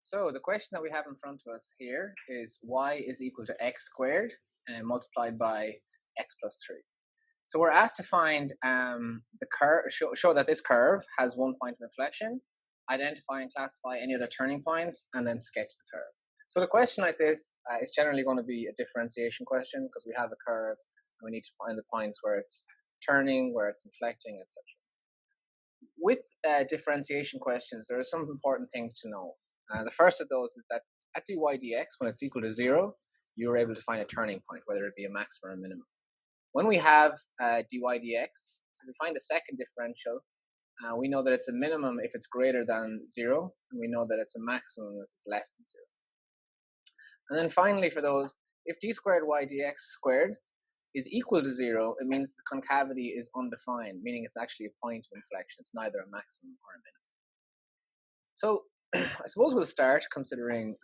So the question that we have in front of us here is y is equal to x squared multiplied by x plus 3. So we're asked to find the curve, show that this curve has one point of inflection, identify and classify any other turning points, and then sketch the curve. So the question like this is generally going to be a differentiation question because we have a curve and we need to find the points where it's turning, where it's inflecting, etc. With differentiation questions, there are some important things to know. The first of those is that at dy dx, when it's equal to 0, you're able to find a turning point, whether it be a maximum or a minimum. When we have dy dx, if we find a second differential, we know that it's a minimum if it's greater than 0, and we know that it's a maximum if it's less than 0. And then finally, for those, if d squared y dx squared is equal to 0, it means the concavity is undefined, meaning it's actually a point of inflection. It's neither a maximum or a minimum. So I suppose we'll start considering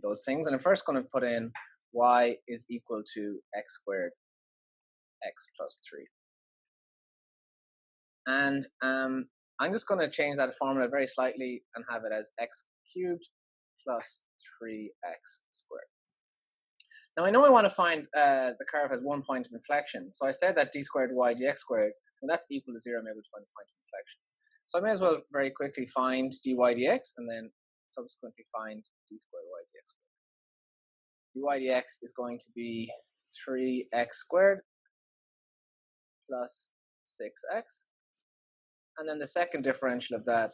those things. And I'm first going to put in y is equal to x squared, x plus 3. And I'm just going to change that formula very slightly and have it as x cubed plus 3x squared. Now I know I want to find the curve has one point of inflection. So I said that d squared y dx squared, when that's equal to 0, I'm able to find the point of inflection. So I may as well very quickly find dy dx and then subsequently find d squared y dx squared. dy dx is going to be 3x squared plus 6x. And then the second differential of that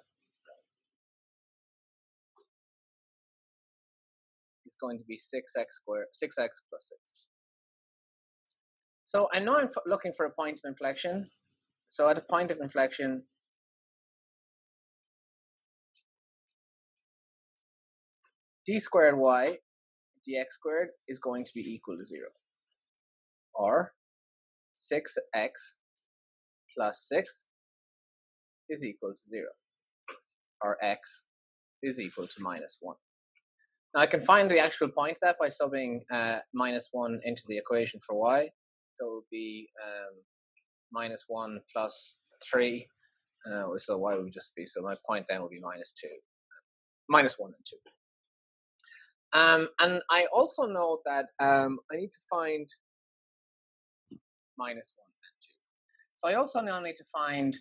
is going to be 6x squared, 6x plus 6. So I know I'm looking for a point of inflection. So at a point of inflection, d squared y dx squared is going to be equal to 0. Or 6x plus 6 is equal to 0. Or x is equal to minus 1. Now I can find the actual point of that by subbing minus 1 into the equation for y. So it would be minus 1 plus 3. So y would just be, so my point then would be minus 2. Minus 1 and 2. And I also know that I need to find minus 1 and 2. So I also now need to find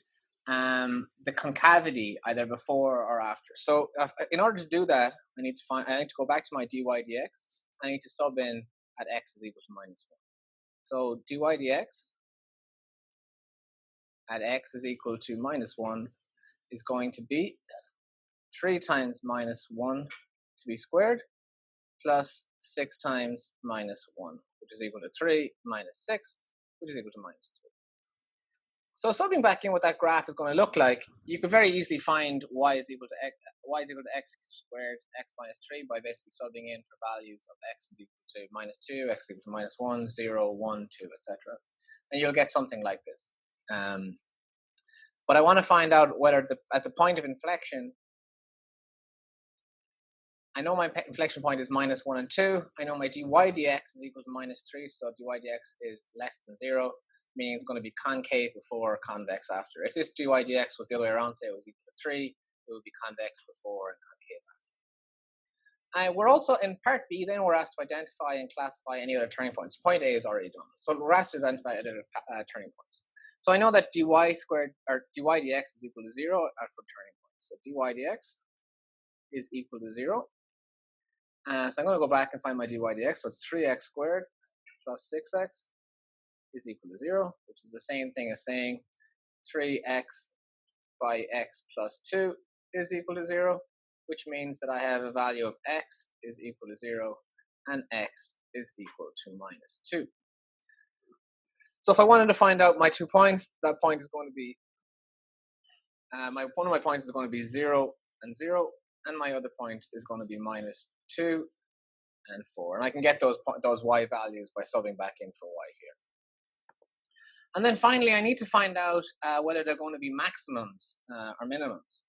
the concavity either before or after. So in order to do that, I need to go back to my dy dx. I need to sub in at x is equal to minus 1. So dy dx at x is equal to minus 1 is going to be 3 times minus 1 to be squared plus 6 times minus 1, which is equal to 3 minus 6, which is equal to minus 3. So subbing back in what that graph is going to look like, you could very easily find y is equal to x squared, x minus 3 by basically subbing in for values of x is equal to minus 2, x is equal to minus 1, 0, 1, 2, etc. And you'll get something like this. But I want to find out whether at the point of inflection, I know my inflection point is minus 1 and 2. I know my dy dx is equal to minus 3, so dy dx is less than 0. Meaning it's going to be concave before, convex after. If this dy dx was the other way around, say it was equal to 3, it would be convex before and concave after. We're also in part B, then we're asked to identify and classify any other turning points. Point A is already done. So we're asked to identify other turning points. So I know that dy squared, or dy dx is equal to 0 for turning points. So dy dx is equal to 0. So I'm going to go back and find my dy dx. So it's 3x squared plus 6x is equal to 0, which is the same thing as saying 3x by x plus 2 is equal to 0, which means that I have a value of x is equal to 0 and x is equal to minus 2. So if I wanted to find out my 2 points, that point is going to be, one of my points is going to be 0 and 0, and my other point is going to be minus 2 and 4. And I can get those y values by subbing back in for y here. And then finally, I need to find out whether they're going to be maximums or minimums.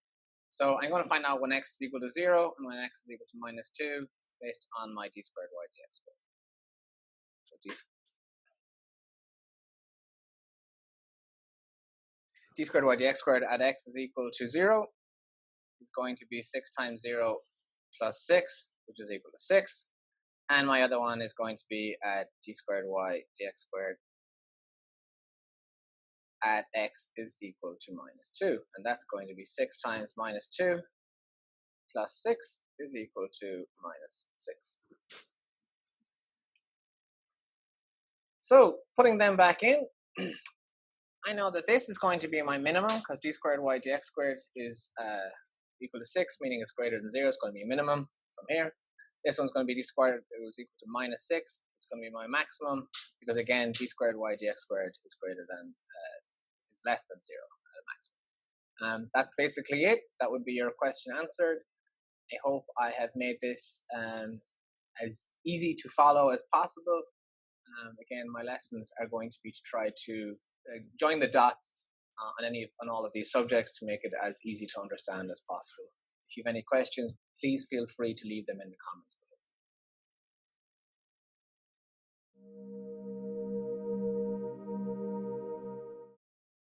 So I'm going to find out when x is equal to 0 and when x is equal to minus 2 based on my d squared y dx squared. So d squared y dx squared at x is equal to 0 is going to be 6 times 0 plus 6, which is equal to 6. And my other one is going to be at d squared y dx squared at x is equal to minus 2. And that's going to be 6 times minus 2 plus 6 is equal to minus 6. So putting them back in, I know that this is going to be my minimum because d squared y dx squared is equal to 6, meaning it's greater than 0. It's going to be a minimum from here. This one's going to be d squared, it was equal to minus 6. It's going to be my maximum because, again, d squared y dx squared is greater than, is less than 0 at a maximum. That's basically it. That would be your question answered. I hope I have made this as easy to follow as possible. Again, my lessons are going to be to try to join the dots on all of these subjects to make it as easy to understand as possible. If you have any questions, please feel free to leave them in the comments below.